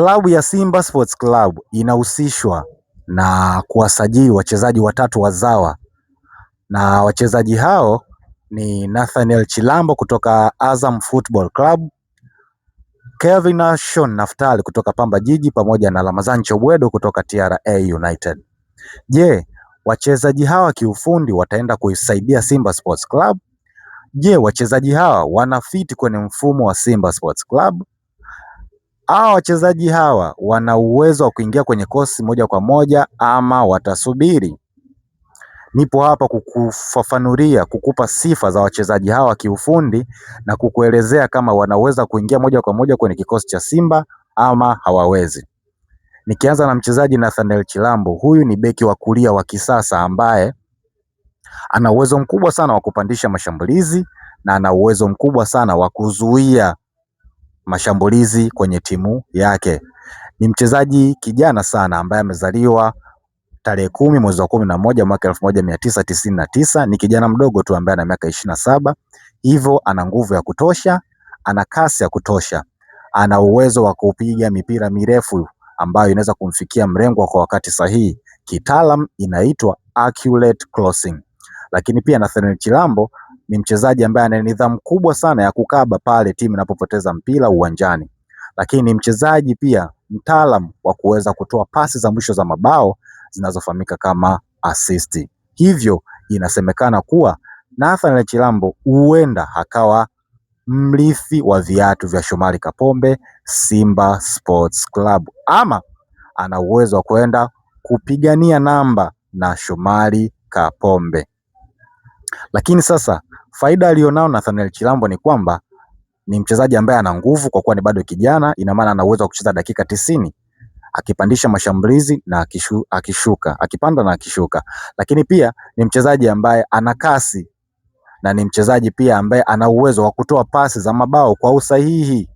Klabu ya Simba Sports Club inahusishwa na kuwasajili wachezaji watatu wazawa, na wachezaji hao ni Nathaniel Chilambo kutoka Azam Football Club, Kelvin Nation Naftali kutoka Pamba Jiji pamoja na Ramazan Chobwedo kutoka TRA United. Je, wachezaji hawa kiufundi wataenda kuisaidia Simba Sports Club? Je, wachezaji hawa wanafiti kwenye mfumo wa Simba Sports Club? Hawa wachezaji hawa wana uwezo wa kuingia kwenye kosi moja kwa moja ama watasubiri? Nipo hapa kukufafanulia, kukupa sifa za wachezaji hawa kiufundi na kukuelezea kama wanaweza kuingia moja kwa moja kwenye kikosi cha Simba ama hawawezi. Nikianza na mchezaji Nathaniel Chilambo, huyu ni beki wa kulia wa kisasa ambaye ana uwezo mkubwa sana wa kupandisha mashambulizi na ana uwezo mkubwa sana wa kuzuia mashambulizi kwenye timu yake. Ni mchezaji kijana sana ambaye amezaliwa tarehe 10 mwezi wa 11 mwaka 1999. Ni kijana mdogo tu ambaye ana miaka 27. Hivyo ana nguvu ya kutosha, ana kasi ya kutosha, ana uwezo wa kupiga mipira mirefu ambayo inaweza kumfikia mlengwa kwa wakati sahihi. Kitaalam inaitwa accurate crossing. Lakini pia Nathaniel Chilambo ni mchezaji ambaye ana nidhamu kubwa sana ya kukaba pale timu inapopoteza mpira uwanjani. Lakini ni mchezaji pia mtaalam wa kuweza kutoa pasi za mwisho za mabao zinazofahamika kama assist. Hivyo inasemekana kuwa Nathaniel Chilambo huenda akawa mrithi wa viatu vya Shomari Kapombe Simba Sports Club, ama ana uwezo wa kwenda kupigania namba na Shomari Kapombe. Lakini sasa faida alionao Nathaniel Chilambo ni kwamba ni mchezaji ambaye ana nguvu kwa kuwa ni bado kijana. Ina maana ana uwezo wa kucheza dakika 90 akipandisha mashambulizi na akishuka, akipanda na akishuka. Lakini pia ni mchezaji ambaye ana kasi na ni mchezaji pia ambaye ana uwezo wa kutoa pasi za mabao kwa usahihi.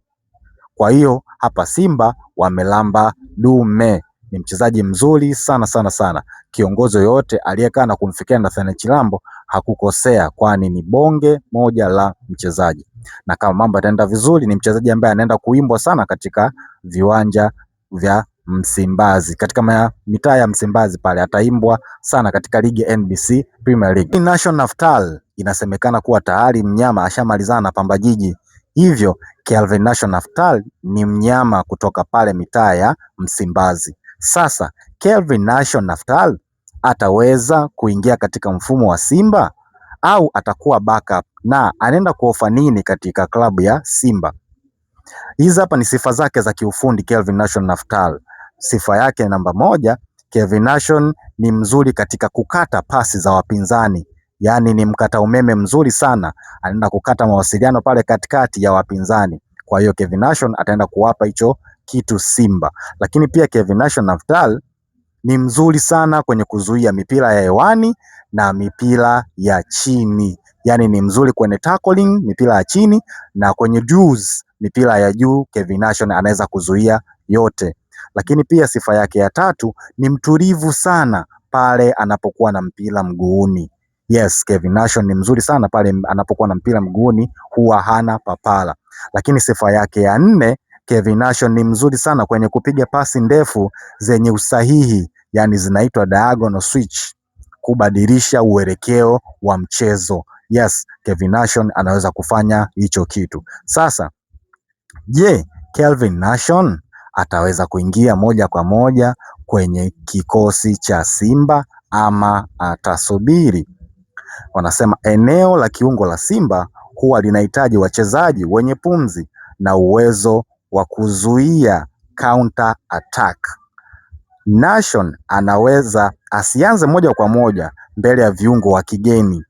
Kwa hiyo hapa Simba wamelamba dume. Ni mchezaji mzuri sana sana sana. Kiongozi yoyote aliyekaa na kumfikia Nathaniel Chilambo hakukosea, kwani ni bonge moja la mchezaji. Na kama mambo yataenda vizuri, ni mchezaji ambaye anaenda kuimbwa sana katika viwanja vya Msimbazi, katika mitaa ya Msimbazi pale ataimbwa sana katika ligi ya NBC Premier League. Nation Naftali inasemekana kuwa tayari mnyama ashamalizana na Pamba Jiji. Hivyo Kelvin Nation Naftali ni mnyama kutoka pale mitaa ya Msimbazi. Sasa Kelvin Nation Naftali ataweza kuingia katika mfumo wa Simba au atakuwa backup, na anaenda kuofa nini katika klabu ya Simba? Hizi hapa ni sifa zake za kiufundi Kelvin Nation Naftali. Sifa yake namba moja, Kelvin Nation ni mzuri katika kukata pasi za wapinzani. Yaani ni mkata umeme mzuri sana. Anaenda kukata mawasiliano pale katikati ya wapinzani. Kwa hiyo Kelvin Nation ataenda kuwapa hicho kitu Simba. Lakini pia Kelvin Nation Naftali ni mzuri sana kwenye kuzuia mipira ya hewani na mipira ya chini. Yaani ni mzuri kwenye tackling, mipira ya chini, na kwenye duels, mipira ya juu. Kelvin Nation anaweza kuzuia yote. Lakini pia sifa yake ya tatu ni mtulivu sana pale anapokuwa na mpira mguuni. Yes, Kelvin Nation ni mzuri sana pale anapokuwa na mpira mguuni, huwa hana papara. Lakini sifa yake ya nne, Kelvin Nation ni mzuri sana kwenye kupiga pasi ndefu zenye usahihi, yani zinaitwa diagonal switch, kubadilisha uelekeo wa mchezo. Yes, Kelvin Nation anaweza kufanya hicho kitu. Sasa, je, Kelvin Nation ataweza kuingia moja kwa moja kwenye kikosi cha Simba ama atasubiri? Wanasema eneo la kiungo la Simba huwa linahitaji wachezaji wenye pumzi na uwezo wa kuzuia counter attack. Nation anaweza asianze moja kwa moja mbele ya viungo wa kigeni,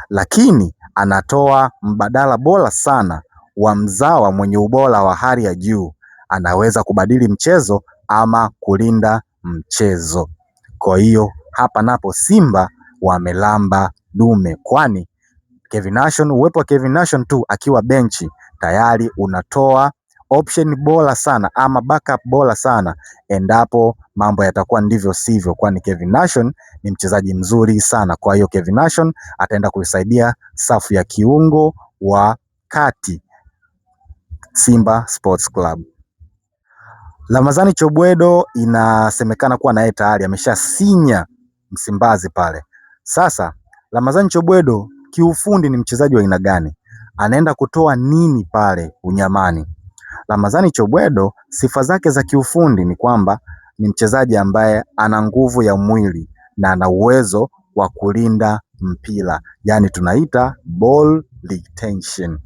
lakini anatoa mbadala bora sana wa mzawa mwenye ubora wa hali ya juu. Anaweza kubadili mchezo ama kulinda mchezo. Kwa hiyo hapa napo Simba wamelamba dume, kwani Kelvin Nation, uwepo wa Kelvin Nation tu akiwa benchi tayari unatoa option bora sana ama backup bora sana endapo mambo yatakuwa ndivyo sivyo, kwani Kelvin Nation ni mchezaji mzuri sana. Kwa hiyo Kelvin Nation ataenda kuisaidia safu ya kiungo wa kati Simba Sports Club. Ramadhani Chobwedo inasemekana kuwa naye tayari ameshasinya Msimbazi pale. Sasa Ramadhani Chobwedo kiufundi ni mchezaji wa aina gani? Anaenda kutoa nini pale unyamani? Ramadhani Chobwedo sifa zake za kiufundi ni kwamba ni mchezaji ambaye ana nguvu ya mwili na ana uwezo wa kulinda mpira, yaani tunaita ball retention.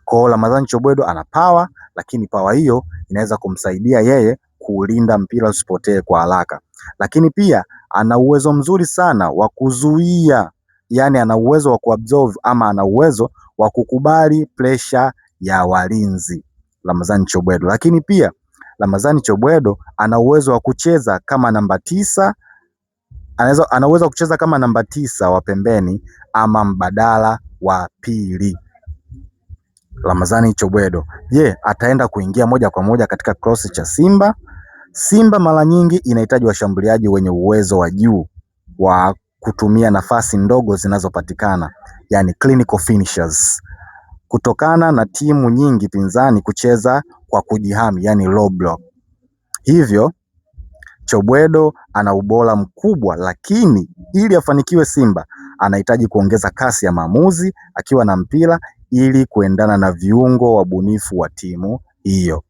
Kwa Ramadhani Chobwedo ana power, lakini power hiyo inaweza kumsaidia yeye kuulinda mpira usipotee kwa haraka. Lakini pia ana uwezo mzuri sana wa kuzuia, yani ana uwezo wa kuabsorb ama ana uwezo wa kukubali pressure ya walinzi Ramadhani Chobwedo. Lakini pia Ramadhani Chobwedo ana uwezo wa kucheza kama namba 9, ana uwezo wa kucheza kama namba 9 wa pembeni ama mbadala wa pili. Ramadhani Chobwedo, je, ataenda kuingia moja kwa moja katika kikosi cha Simba? Simba mara nyingi inahitaji washambuliaji wenye uwezo wa juu wa kutumia nafasi ndogo zinazopatikana, yani clinical finishers, kutokana na timu nyingi pinzani kucheza kwa kujihami, yani low block. Hivyo Chobwedo ana ubora mkubwa, lakini ili afanikiwe Simba anahitaji kuongeza kasi ya maamuzi akiwa na mpira ili kuendana na viungo wabunifu wa timu hiyo.